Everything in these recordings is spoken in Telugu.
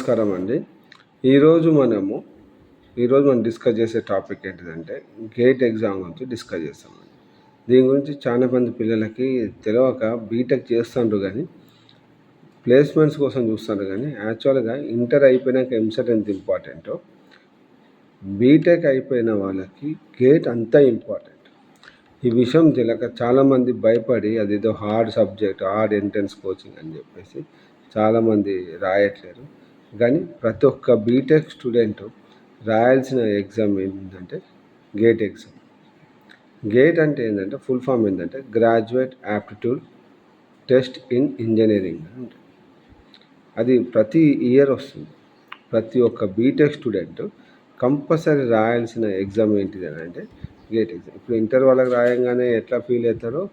నమస్కారం అండి. ఈరోజు మనం డిస్కస్ చేసే టాపిక్ ఏంటిదంటే గేట్ ఎగ్జామ్ గురించి డిస్కస్ చేస్తామండి. దీని గురించి చాలా మంది పిల్లలకి తెలియక బీటెక్ చేస్తుండ్రు కానీ ప్లేస్మెంట్స్ కోసం చూస్తున్నారు కానీ యాక్చువల్గా ఇంటర్ అయిపోయినాక ఎంసెట్ ఎంత ఇంపార్టెంటో బీటెక్ అయిపోయిన వాళ్ళకి గేట్ అంతా ఇంపార్టెంట్. ఈ విషయం తెలియక చాలామంది భయపడి అదేదో hard subject hard entrance coaching అని చెప్పేసి చాలామంది రాయట్లేరు. కానీ ప్రతి ఒక్క బీటెక్ స్టూడెంట్ రాయాల్సిన ఎగ్జామ్ ఏంటంటే గేట్ ఎగ్జామ్. గేట్ అంటే ఏంటంటే ఫుల్ ఫామ్ ఏంటంటే graduate aptitude test in engineering అంటే అది ప్రతి ఇయర్ వస్తుంది. ప్రతి ఒక్క బీటెక్ స్టూడెంట్ కంపల్సరీ రాయాల్సిన ఎగ్జామ్ ఏంటిది అని అంటే గేట్ ఎగ్జామ్. ఇప్పుడు ఇంటర్ వాళ్ళకి రాయంగానే ఎట్లా ఫీల్ అవుతారో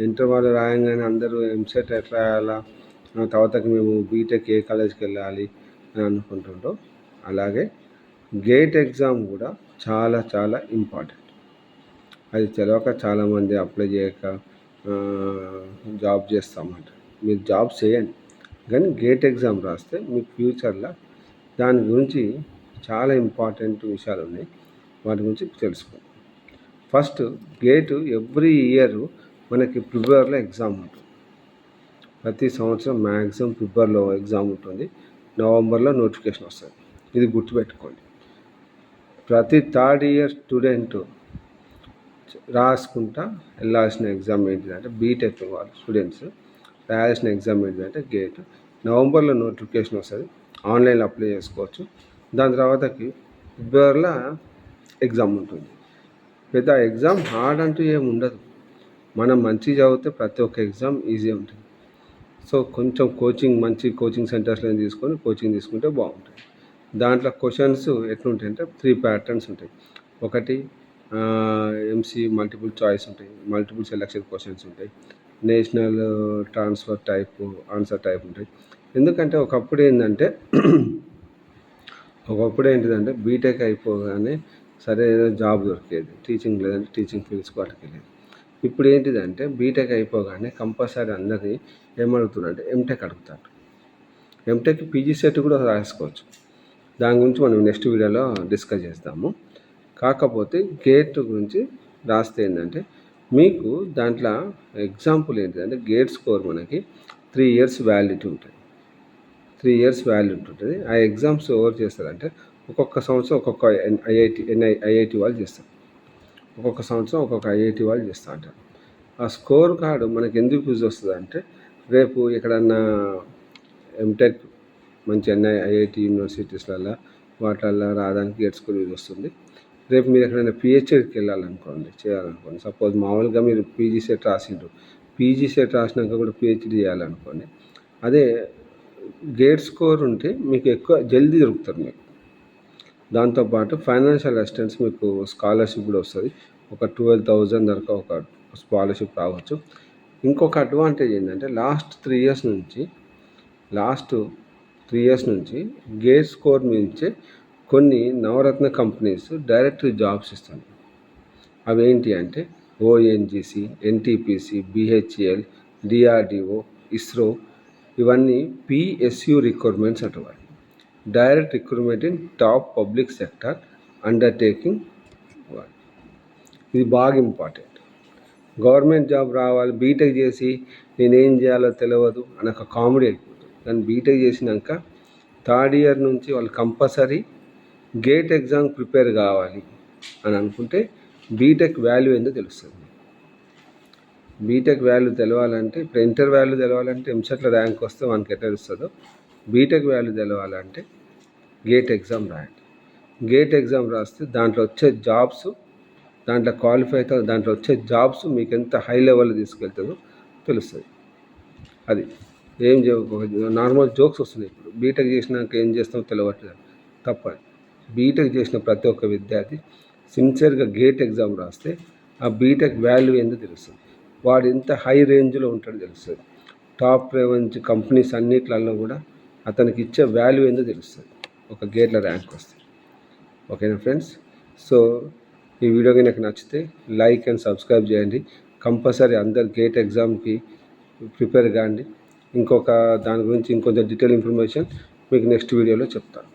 ఇంటర్ వాళ్ళు రాయంగానే అందరూ ఎంసెట్ ఎట్లా రాయాలా, తర్వాతకి మేము బీటెక్ ఏ కాలేజ్కి వెళ్ళాలి అని అనుకుంటుంటాం. అలాగే గేట్ ఎగ్జామ్ కూడా చాలా చాలా ఇంపార్టెంట్. అది తెలియక చాలామంది అప్లై చేయక జాబ్ చేస్తామంటారు. మీరు జాబ్ చేయండి కానీ గేట్ ఎగ్జామ్ రాస్తే మీకు ఫ్యూచర్లో దాని గురించి చాలా ఇంపార్టెంట్ విషయాలు ఉన్నాయి. వాటి గురించి తెలుసుకోండి. ఫస్ట్ గేటు ఎవ్రీ ఇయర్ మనకి ఫిబ్రవరిలో ఎగ్జామ్ ఉంటుంది. ప్రతి సంవత్సరం మ్యాక్సిమం ఫిబ్రవరిలో ఎగ్జామ్ ఉంటుంది, నవంబర్లో నోటిఫికేషన్ వస్తుంది. ఇది గుర్తుపెట్టుకోండి. ప్రతి థర్డ్ ఇయర్ స్టూడెంట్ రాసుకుంటా వెళ్ళాల్సిన ఎగ్జామ్ ఏంటిదంటే బీటెక్ వాళ్ళు స్టూడెంట్స్ రాయాల్సిన ఎగ్జామ్ ఏంటిదంటే గేట్. నవంబర్లో నోటిఫికేషన్ వస్తుంది, ఆన్లైన్లో అప్లై చేసుకోవచ్చు. దాని తర్వాతకి ఫిబ్రవరిలో ఎగ్జామ్ ఉంటుంది. పెద్ద ఎగ్జామ్ హార్డ్ అంటూ ఏమి ఉండదు. మనం మంచిగా చదివితే ప్రతి ఒక్క ఎగ్జామ్ ఈజీ ఉంటుంది. సో కొంచెం మంచి కోచింగ్ సెంటర్స్లో తీసుకొని కోచింగ్ తీసుకుంటే బాగుంటుంది. దాంట్లో క్వశ్చన్స్ ఎట్లుంటాయంటే 3 ప్యాటర్న్స్ ఉంటాయి. ఒకటి ఎంసీ మల్టిపుల్ చాయిస్ ఉంటాయి, మల్టిపుల్ సెలెక్షన్ క్వశ్చన్స్ ఉంటాయి, national transfer type answer type ఉంటాయి. ఎందుకంటే ఒకప్పుడు ఏంటిదంటే బీటెక్ అయిపోగానే సరే ఏదో జాబ్ దొరికేది, టీచింగ్ లేదంటే టీచింగ్ ఫీల్డ్స్కి వాటికి వెళ్ళేది. ఇప్పుడు ఏంటిదంటే బీటెక్ అయిపోగానే కంపల్సరీ అందరినీ ఏమడుగుతున్నారంటే ఎంటెక్ అడుగుతారు. ఎంటెక్ పీజీ సెట్ కూడా రాసుకోవచ్చు. దాని గురించి మనం నెక్స్ట్ వీడియోలో డిస్కస్ చేస్తాము. కాకపోతే గేట్ గురించి రాస్తే ఏంటంటే మీకు దాంట్లో ఎగ్జాంపుల్ ఏంటిదంటే గేట్ స్కోర్ మనకి 3 years వ్యాలిడిటీ ఉంటుంది. 3 years వ్యాలిడిటీ ఉంటుంది. ఆ ఎగ్జామ్స్ ఎవరు చేస్తారంటే ఒక్కొక్క సంవత్సరం ఒక్కొక్క ఐఐటి వాళ్ళు చేస్తారు. ఒక్కొక్క సంవత్సరం ఒక్కొక్క ఐఐటి వాళ్ళు చేస్తూ ఉంటారు. ఆ స్కోర్ కార్డు మనకి ఎందుకు యూజ్ వస్తుంది అంటే రేపు ఎక్కడన్నా ఎంటెక్ మంచి ఐఐటి యూనివర్సిటీస్లలో వాటిల్లో రావడానికి గేట్ స్కోర్ యూజ్ వస్తుంది. రేపు మీరు ఎక్కడైనా పిహెచ్డీకి చేయాలనుకోండి, సపోజ్ మామూలుగా మీరు పీజీ సెట్ రాసినాక కూడా పిహెచ్డీ చేయాలనుకోండి, అదే గేట్ స్కోర్ ఉంటే మీకు ఎక్కువ జల్దీ దొరుకుతారు. మీకు దాంతోపాటు ఫైనాన్షియల్ అసిస్టెన్స్ మీకు స్కాలర్షిప్ కూడా వస్తుంది. ఒక 12,000 దాకా ఒక స్కాలర్షిప్ రావచ్చు. ఇంకొక అడ్వాంటేజ్ ఏంటంటే లాస్ట్ 3 years నుంచి గేట్ స్కోర్ నుంచే కొన్ని నవరత్న కంపెనీస్ డైరెక్ట్ జాబ్స్ ఇస్తాయి. అవి ఏంటి అంటే ONGC, NTPC, BHEL, DRDO, ISRO, ఇవన్నీ పిఎస్యు రిక్రూట్మెంట్స్ అంటారు. Direct recruitment in top public sector undertaking. ఇది బాగా ఇంపార్టెంట్. గవర్నమెంట్ జాబ్ రావాలి, బీటెక్ చేసి నేనేం చేయాలో తెలియదు అని ఒక కామెడీ అయిపోతుంది. కానీ బీటెక్ చేసినాక థర్డ్ ఇయర్ నుంచి వాళ్ళు కంపల్సరీ గేట్ ఎగ్జామ్ ప్రిపేర్ కావాలి అని అనుకుంటే బీటెక్ వాల్యూ ఏందో తెలుస్తుంది. బీటెక్ వాల్యూ తెలవాలంటే ఇప్పుడు ఇంటర్ వాల్యూ తెలవాలంటే ఎంసెట్లో ర్యాంక్ వస్తే మనకి ఎట్లా తెలుస్తుందో బీటెక్ వాల్యూ తెలవాలంటే గేట్ ఎగ్జామ్ రాయండి. గేట్ ఎగ్జామ్ రాస్తే దాంట్లో వచ్చే జాబ్స్, దాంట్లో క్వాలిఫై అయితే దాంట్లో వచ్చే జాబ్స్ మీకు ఎంత హై లెవెల్లో తీసుకెళ్తుందో తెలుస్తుంది. అది ఏం నార్మల్ జోక్స్ వస్తున్నాయి. ఇప్పుడు బీటెక్ చేసినాక ఏం చేస్తామో తెలియట్లేదు, తప్పదు. బీటెక్ చేసిన ప్రతి ఒక్క విద్యార్థి సిన్సియర్గా గేట్ ఎగ్జామ్ రాస్తే ఆ బీటెక్ వాల్యూ ఏందో తెలుస్తుంది. వాడు ఎంత హై రేంజ్లో ఉంటాడో తెలుస్తుంది. టాప్ రేంజ్ కంపెనీస్ అన్నిట్లలో కూడా అతనికి ఇచ్చే వాల్యూ ఏందో తెలుస్తుంది ఒక గేట్లో ర్యాంక్ వస్తే. ఓకేనా ఫ్రెండ్స్? సో ఈ వీడియో నాకు నచ్చితే లైక్ అండ్ సబ్స్క్రైబ్ చేయండి. కంపల్సరీ అందరు గేట్ ఎగ్జామ్కి ప్రిపేర్ కాండి. దాని గురించి ఇంకొంచెం డీటెయిల్ ఇన్ఫర్మేషన్ మీకు నెక్స్ట్ వీడియోలో చెప్తాను.